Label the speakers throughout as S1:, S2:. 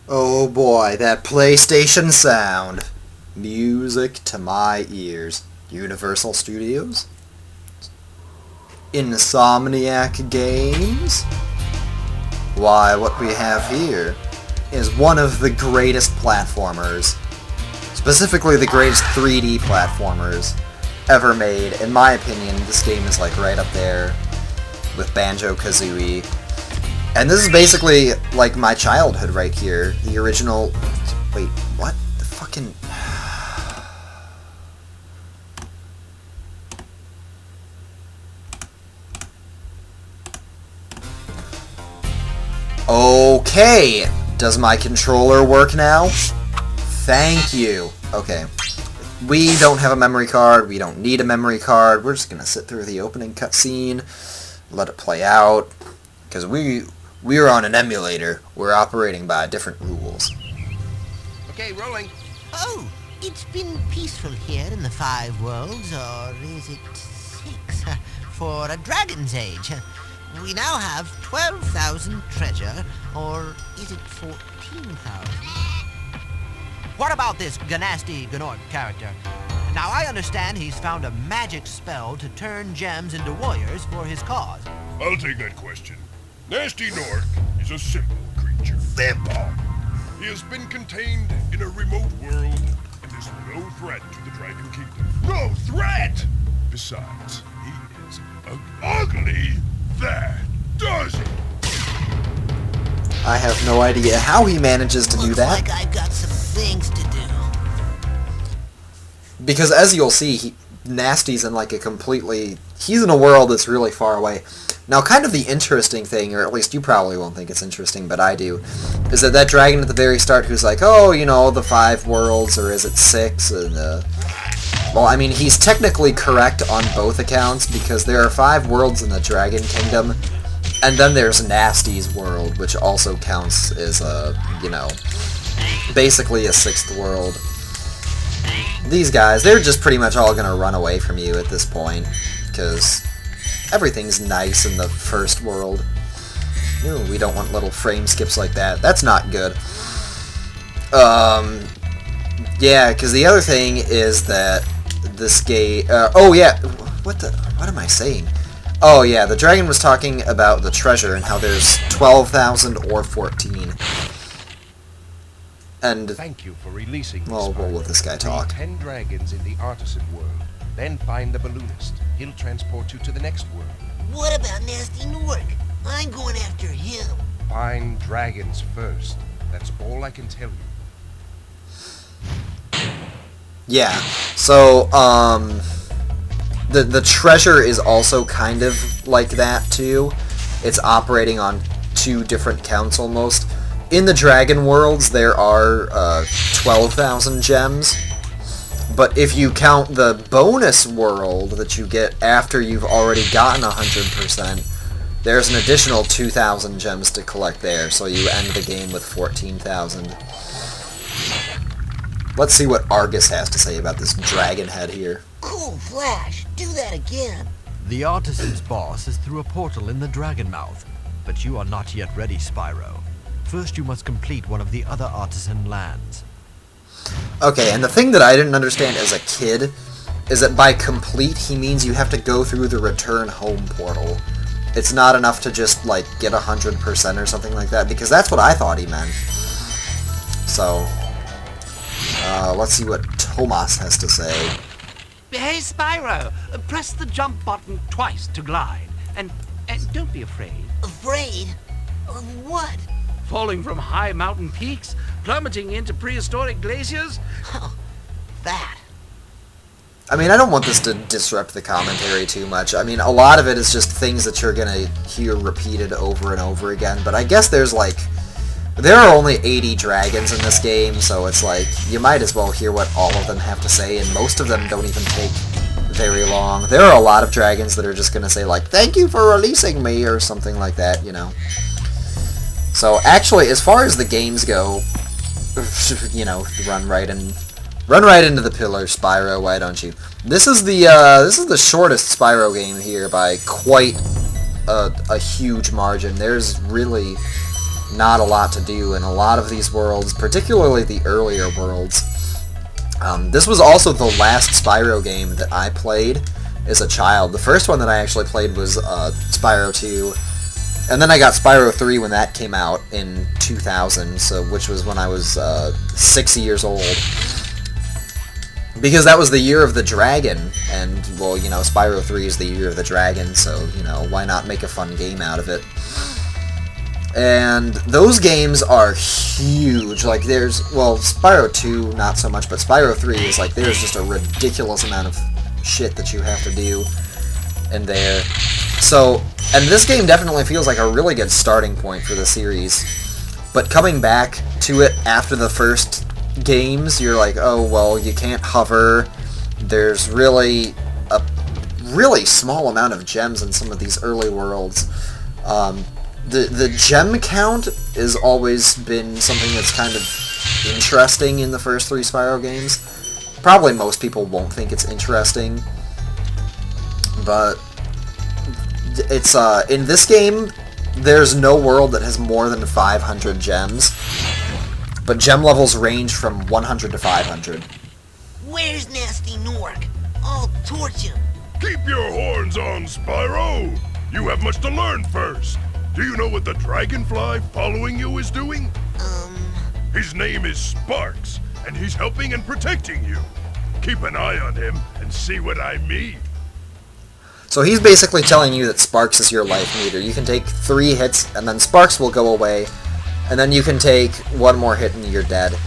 S1: Oh boy, that PlayStation sound. Music to my ears. Universal Studios? Insomniac Games? Why, what we have here is one of the greatest platformers, specifically the greatest 3D platformers ever made. In my opinion, this game is like right up there with Banjo-Kazooie. And this is basically like my childhood right here. The original... Wait, what? The fucking... Okay! Does my controller work now? Thank you. Okay. We don't have a memory card. We don't need a memory card. We're just gonna sit through the opening cutscene, let it play out, because we're on an emulator. We're operating by different rules.
S2: Okay, rolling.
S3: Oh, it's been peaceful here in the Five Worlds, or is it 6? For a Dragon's Age. We now have 12,000 treasure, or is it 14,000? What about this Ganasty Gnorc character? Now, I understand he's found a magic spell to turn gems into warriors for his cause.
S4: I'll take that question. Nasty Gnorc is a simple creature.
S3: Simple?
S4: He has been contained in a remote world and is no threat to the Dragon Kingdom. No threat! Besides, he is ugly. That does it!
S1: I have no idea how he manages to do that.
S3: Looks like I've got some things to do.
S1: Because as you'll see, Nasty's in like a completely... He's in a world that's really far away. Now, kind of the interesting thing, or at least you probably won't think it's interesting, but I do, is that dragon at the very start who's like, oh, you know, the 5 worlds, or is it 6? And, well, I mean, he's technically correct on both accounts, because there are 5 worlds in the Dragon Kingdom, and then there's Nasty's world, which also counts as a, you know, basically a 6th world. These guys, they're just pretty much all gonna run away from you at this point, because everything's nice in the first world. Ooh, we don't want little frame skips like that. That's not good. Yeah, because the other thing is that this game... oh, yeah. What am I saying? Oh, yeah, the dragon was talking about the treasure and how there's 12,000 or 14. And...
S2: Thank you for releasing me,
S1: well, we'll let this guy talk.
S2: 10 dragons in the artisan world. Then find the balloonist. He'll transport you to the next world.
S3: What about Nasty Gnorc? I'm going after him.
S2: Find dragons first. That's all I can tell you.
S1: Yeah, so, the treasure is also kind of like that, too. It's operating on 2 different counts, almost. In the Dragon Worlds, there are, 12,000 gems. But if you count the bonus world that you get after you've already gotten 100%, there's an additional 2,000 gems to collect there, so you end the game with 14,000. Let's see what Argus has to say about this dragon head here.
S3: Cool Flash, do that again.
S5: The artisan's boss is through a portal in the Dragon Mouth, but you are not yet ready, Spyro. First you must complete one of the other artisan lands.
S1: Okay, and the thing that I didn't understand as a kid is that by complete, he means you have to go through the return home portal. It's not enough to just, like, get 100% or something like that, because that's what I thought he meant. So, let's see what Tomas has to say.
S6: Hey, Spyro, press the jump button twice to glide, and don't be afraid.
S3: Afraid? Of what?
S6: Falling from high mountain peaks? Plummeting into prehistoric glaciers?
S3: Oh, that.
S1: I mean, I don't want this to disrupt the commentary too much. I mean, a lot of it is just things that you're gonna hear repeated over and over again, but I guess there's, like... There are only 80 dragons in this game, so it's like, you might as well hear what all of them have to say, and most of them don't even take very long. There are a lot of dragons that are just gonna say, like, thank you for releasing me, or something like that, you know. So, actually, as far as the games go, you know, run right into the pillar, Spyro, why don't you? This is the shortest Spyro game here by quite a huge margin. There's really not a lot to do in a lot of these worlds, particularly the earlier worlds. This was also the last Spyro game that I played as a child. The first one that I actually played was Spyro 2, and then I got Spyro 3 when that came out in 2000, which was when I was 6 years old. Because that was the year of the dragon, and, well, you know, Spyro 3 is the year of the dragon, so, you know, why not make a fun game out of it? And those games are huge. Like, there's, well, Spyro 2, not so much, but Spyro 3 is, like, there's just a ridiculous amount of shit that you have to do in there. So, and this game definitely feels like a really good starting point for the series. But coming back to it after the first games, you're like, oh, well, you can't hover. There's really a really small amount of gems in some of these early worlds. The gem count has always been something that's kind of interesting in the first 3 Spyro games. Probably most people won't think it's interesting, but it's in this game, there's no world that has more than 500 gems. But gem levels range from 100 to 500.
S3: Where's Nasty Nork? I'll torch him.
S4: Keep your horns on, Spyro! You have much to learn first. Do you know what the dragonfly following you is doing? His name is Sparks, and he's helping and protecting you. Keep an eye on him and see what I mean.
S1: So he's basically telling you that Sparks is your life meter. You can take 3 hits, and then Sparks will go away, and then you can take 1 more hit and you're dead.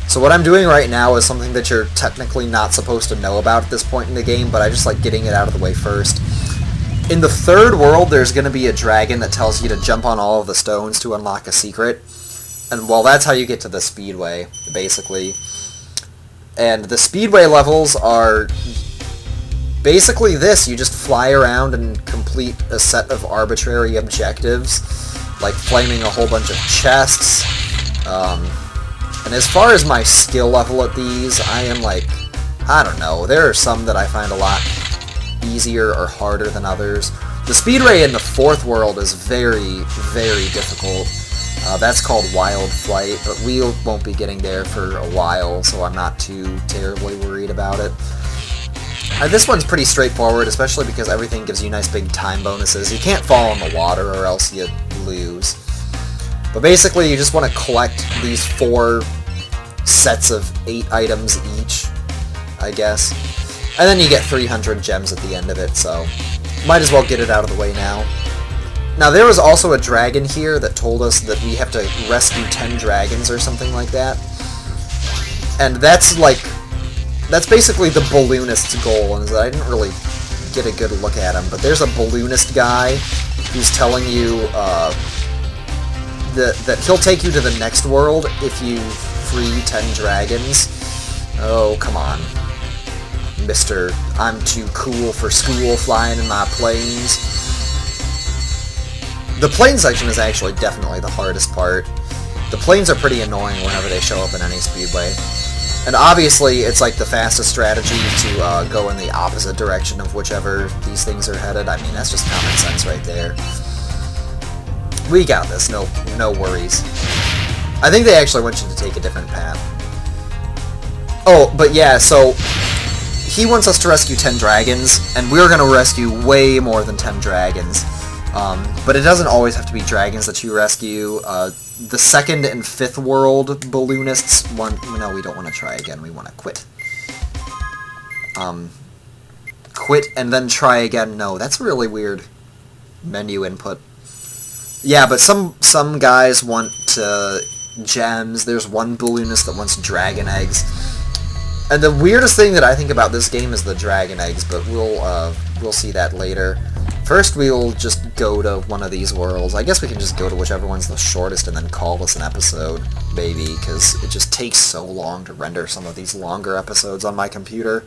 S1: So what I'm doing right now is something that you're technically not supposed to know about at this point in the game, but I just like getting it out of the way first. In the 3rd world, there's going to be a dragon that tells you to jump on all of the stones to unlock a secret. And, well, that's how you get to the Speedway, basically. And the Speedway levels are basically this. You just fly around and complete a set of arbitrary objectives, like flaming a whole bunch of chests. And as far as my skill level at these, I am like, I don't know. There are some that I find a lot easier or harder than others. The Speedway in the 4th world is very, very difficult. That's called Wild Flight, but we won't be getting there for a while, so I'm not too terribly worried about it. This one's pretty straightforward, especially because everything gives you nice big time bonuses. You can't fall in the water or else you lose. But basically, you just want to collect these 4 sets of 8 items each, I guess. And then you get 300 gems at the end of it, so might as well get it out of the way now. Now, there was also a dragon here that told us that we have to rescue 10 dragons or something like that. And that's basically the balloonist's goal, and I didn't really get a good look at him, but there's a balloonist guy who's telling you that he'll take you to the next world if you free 10 dragons. Oh, come on. Mr. I'm too cool for school flying in my planes. The plane section is actually definitely the hardest part. The planes are pretty annoying whenever they show up in any speedway. And obviously, it's like the fastest strategy to go in the opposite direction of whichever these things are headed. I mean, that's just common sense right there. We got this, no worries. I think they actually want you to take a different path. Oh, but yeah, so he wants us to rescue 10 dragons, and we're going to rescue way more than 10 dragons. But it doesn't always have to be dragons that you rescue. The 2nd and 5th world balloonists want... No, we don't want to try again. We want to quit. Quit and then try again. No, that's really weird menu input. Yeah, but some guys want gems. There's one balloonist that wants dragon eggs. And the weirdest thing that I think about this game is the dragon eggs, but we'll see that later. First, we'll just go to one of these worlds. I guess we can just go to whichever one's the shortest and then call this an episode, maybe, because it just takes so long to render some of these longer episodes on my computer.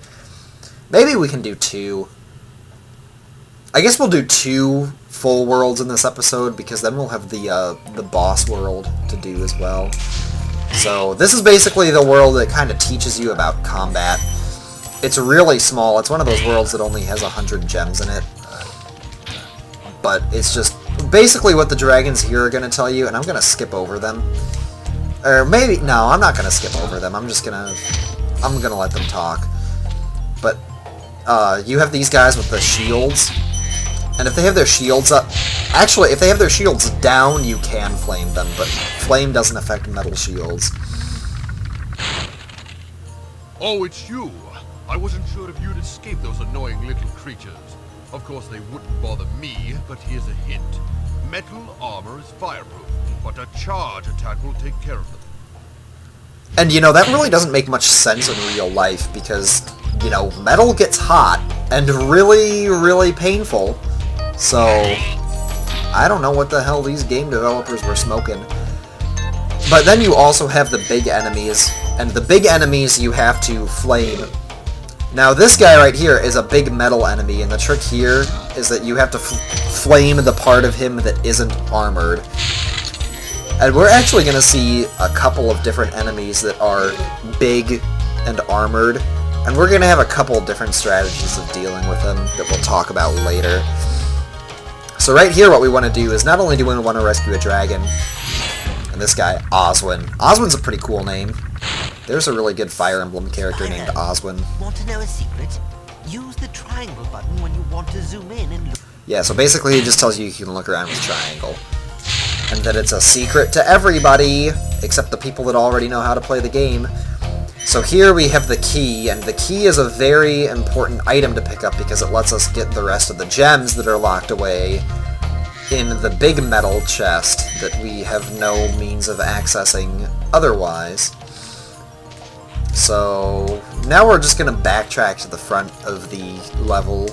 S1: Maybe we can do 2. I guess we'll do 2 full worlds in this episode, because then we'll have the boss world to do as well. So, this is basically the world that kind of teaches you about combat. It's really small. It's one of those worlds that only has 100 gems in it. But it's just basically what the dragons here are going to tell you, and I'm going to skip over them. Or maybe, no, I'm not going to skip over them. I'm going to let them talk. But, you have these guys with the shields. And if they have their shields up... Actually, if they have their shields down, you can flame them. But flame doesn't affect metal shields.
S7: Oh, it's you. I wasn't sure if you'd escape those annoying little creatures. Of course, they wouldn't bother me, but here's a hint. Metal armor is fireproof, but a charge attack will take care of them.
S1: And, you know, that really doesn't make much sense in real life, because, you know, metal gets hot, and really, really painful. So, I don't know what the hell these game developers were smoking. But then you also have the big enemies, and the big enemies you have to flame. Now this guy right here is a big metal enemy, and the trick here is that you have to flame the part of him that isn't armored. And we're actually going to see a couple of different enemies that are big and armored, and we're going to have a couple different strategies of dealing with them that we'll talk about later. So right here what we want to do is not only do we want to rescue a dragon, and this guy, Oswin. Oswin's a pretty cool name. There's a really good Fire Emblem character named Oswin.
S3: Want to know a secret? Use the triangle button when you want to zoom in and look.
S1: Yeah, so basically he just tells you can look around with triangle. And that it's a secret to everybody, except the people that already know how to play the game. So here we have the key, and the key is a very important item to pick up because it lets us get the rest of the gems that are locked away in the big metal chest that we have no means of accessing otherwise. So now we're just going to backtrack to the front of the level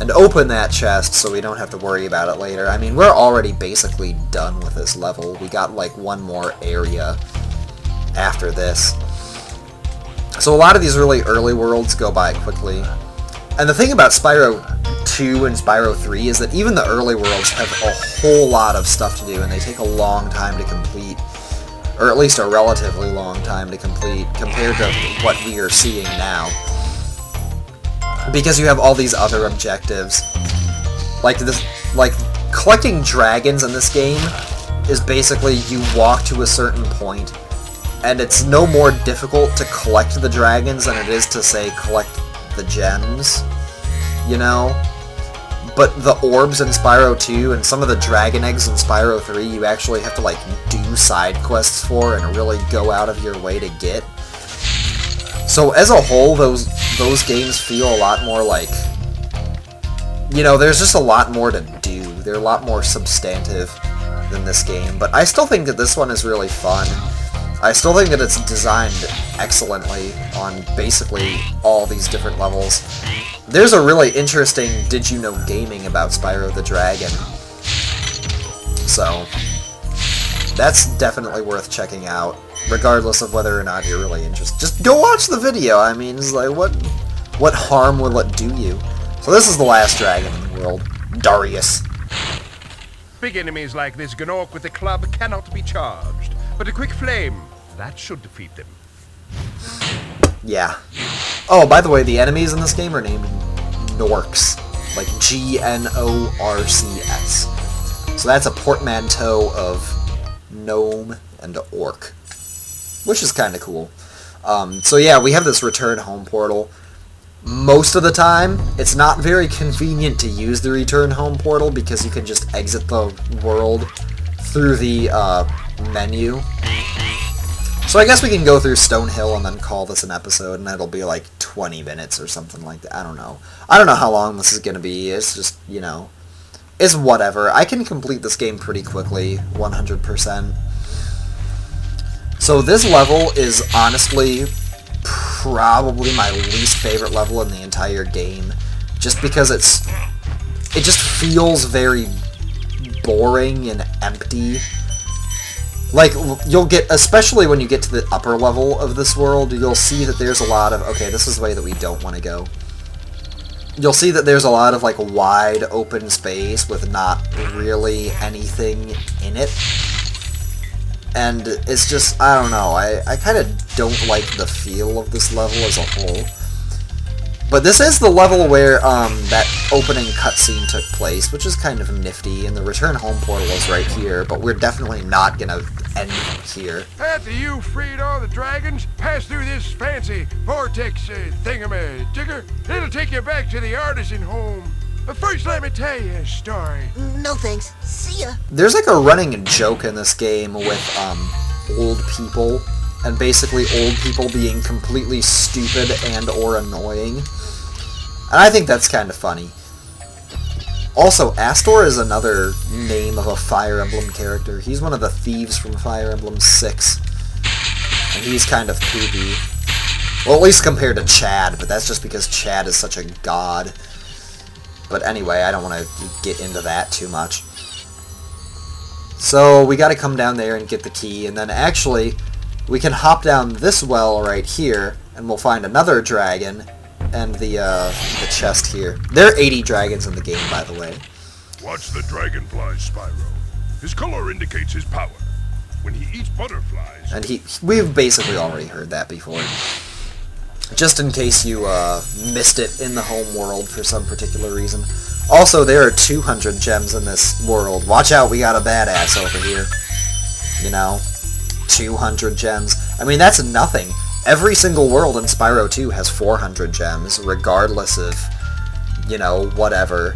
S1: and open that chest so we don't have to worry about it later. I mean, we're already basically done with this level. We got like one more area after this. So a lot of these really early worlds go by quickly. And the thing about Spyro 2 and Spyro 3 is that even the early worlds have a whole lot of stuff to do, and they take a long time to complete. Or at least a relatively long time to complete compared to what we are seeing now. Because you have all these other objectives. Like collecting dragons in this game is basically you walk to a certain point, and it's no more difficult to collect the dragons than it is to, say, collect the gems, you know? But the orbs in Spyro 2 and some of the dragon eggs in Spyro 3 you actually have to, like, do side quests for and really go out of your way to get. So as a whole, those games feel a lot more like, you know, there's just a lot more to do. They're a lot more substantive than this game, but I still think that this one is really fun. I still think that it's designed excellently on basically all these different levels. There's a really interesting Did You Know Gaming about Spyro the Dragon. So, that's definitely worth checking out, regardless of whether or not you're really interested. Just go watch the video. I mean, it's like, what harm will it do you? So this is the last dragon in the world, Darius.
S2: Big enemies like this Gnorc with a club cannot be charged, but a quick flame, that should defeat them.
S1: Yeah. Oh, by the way, the enemies in this game are named Gnorcs, like Gnorcs. So that's a portmanteau of gnome and orc, which is kind of cool. So yeah, we have this return home portal. Most of the time, it's not very convenient to use the return home portal because you can just exit the world through the menu. So I guess we can go through Stonehill and then call this an episode, and it'll be like 20 minutes or something like that. I don't know. I don't know how long this is going to be. It's just, you know, it's whatever. I can complete this game pretty quickly, 100%. So this level is honestly probably my least favorite level in the entire game, just because it just feels very boring and empty. Like, you'll get, especially when you get to the upper level of this world, you'll see that there's a lot of, okay, this is the way that we don't want to go. You'll see that there's a lot of, like, wide open space with not really anything in it. And it's just, I don't know, I kind of don't like the feel of this level as a whole. But this is the level where that opening cutscene took place, which is kind of nifty, and the return home portal is right here, but we're definitely not going to end here.
S2: After you freed all the dragons, pass through this fancy vortex thingamajigger. It'll take you back to the artisan home. But first, let me tell you a story.
S3: No thanks. See ya.
S1: There's like a running joke in this game with old people, and basically old people being completely stupid and or annoying. And I think that's kind of funny. Also, Astor is another name of a Fire Emblem character. He's one of the thieves from Fire Emblem 6. And he's kind of poopy. Well, at least compared to Chad, but that's just because Chad is such a god. But anyway, I don't want to get into that too much. So, we gotta come down there and get the key, and then actually, we can hop down this well right here, and we'll find another dragon, and the chest here. There are 80 dragons in the game, by the way.
S4: Watch the dragonfly, Spyro. His color indicates his power. When he eats butterflies...
S1: And we've basically already heard that before. Just in case you missed it in the home world for some particular reason. Also, there are 200 gems in this world. Watch out, we got a badass over here. You know, 200 gems. I mean, that's nothing. Every single world in Spyro 2 has 400 gems, regardless of, you know, whatever.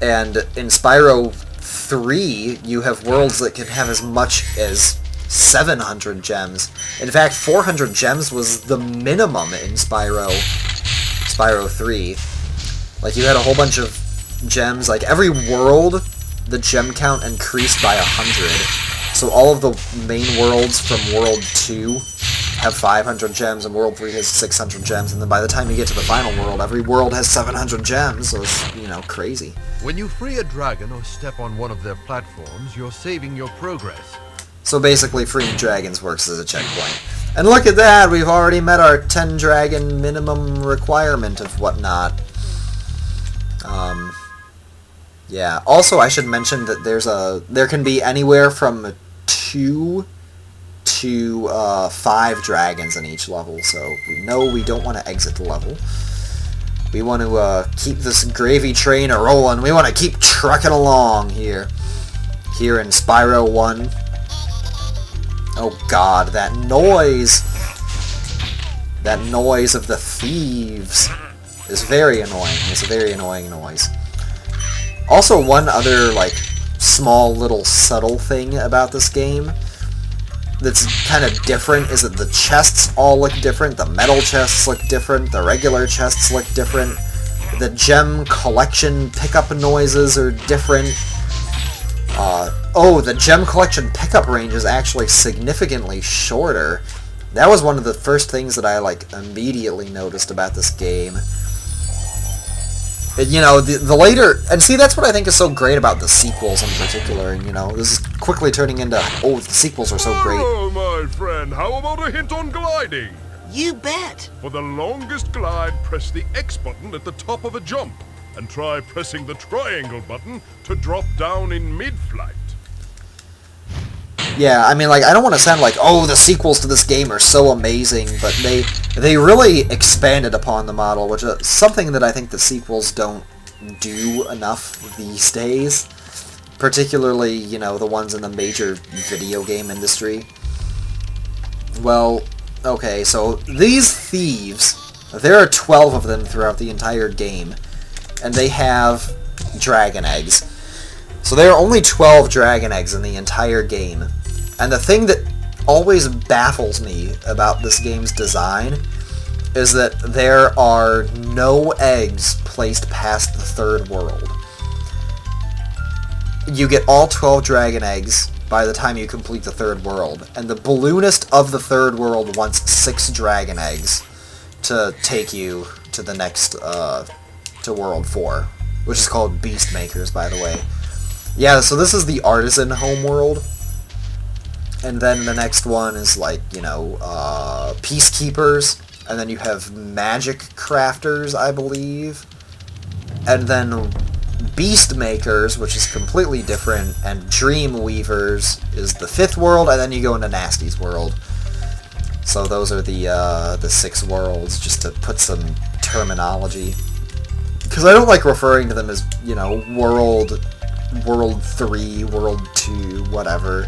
S1: And in Spyro 3, you have worlds that can have as much as 700 gems. In fact, 400 gems was the minimum in Spyro 3. Like, you had a whole bunch of gems. Like, every world, the gem count increased by 100. So all of the main worlds from World 2 have 500 gems, and World 3 has 600 gems, and then by the time you get to the final world, every world has 700 gems, so it's, you know, crazy.
S7: When you free a dragon or step on one of their platforms, you're saving your progress.
S1: So basically, freeing dragons works as a checkpoint. And look at that! We've already met our 10 dragon minimum requirement of whatnot. Yeah. Also, I should mention that there can be anywhere from 2 to 5 dragons in each level, so no, we don't want to exit the level. We want to keep this gravy train a-rolling. We want to keep trucking along here. Here in Spyro 1. Oh god, that noise! That noise of the thieves is very annoying. It's a very annoying noise. Also, one other, like, small little subtle thing about this game that's kind of different is that the chests all look different, the metal chests look different, the regular chests look different, the gem collection pickup noises are different. Oh, the gem collection pickup range is actually significantly shorter. That was one of the first things that I, like, immediately noticed about this game. You know, the later... And see, that's what I think is so great about the sequels in particular. And, you know, this is quickly turning into... Oh, the sequels are so great.
S4: Oh, my friend, how about a hint on gliding?
S3: You bet.
S4: For the longest glide, press the X button at the top of a jump. And try pressing the triangle button to drop down in mid-flight.
S1: Yeah, I mean, like, I don't want to sound like, oh, the sequels to this game are so amazing, but they really expanded upon the model, which is something that I think the sequels don't do enough these days. Particularly, you know, the ones in the major video game industry. Well, okay, so these thieves, there are 12 of them throughout the entire game, and they have dragon eggs. So there are only 12 dragon eggs in the entire game. And the thing that always baffles me about this game's design is that there are no eggs placed past the third world. You get all 12 dragon eggs by the time you complete the third world, and the balloonist of the third world wants 6 dragon eggs to take you to the next, to World 4, which is called Beast Makers, by the way. Yeah, so this is the Artisan homeworld. And then the next one is, like, you know, Peacekeepers. And then you have Magic Crafters, I believe. And then Beast Makers, which is completely different. And Dream Weavers is the 5th world. And then you go into Nasty's world. So those are the 6 worlds, just to put some terminology. Because I don't like referring to them as, you know, World 3, World 2, whatever.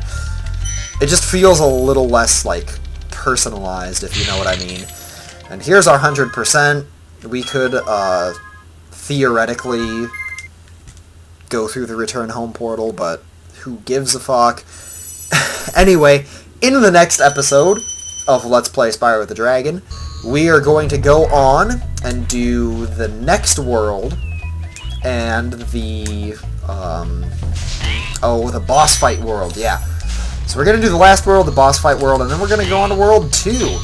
S1: It just feels a little less, like, personalized, if you know what I mean. And here's our 100%. We could, theoretically go through the return home portal, but who gives a fuck? Anyway, in the next episode of Let's Play Spyro the Dragon, we are going to go on and do the next world and the, the boss fight world, yeah. So we're going to do the last world, the boss fight world, and then we're going to go on to World 2.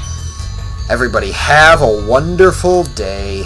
S1: Everybody have a wonderful day.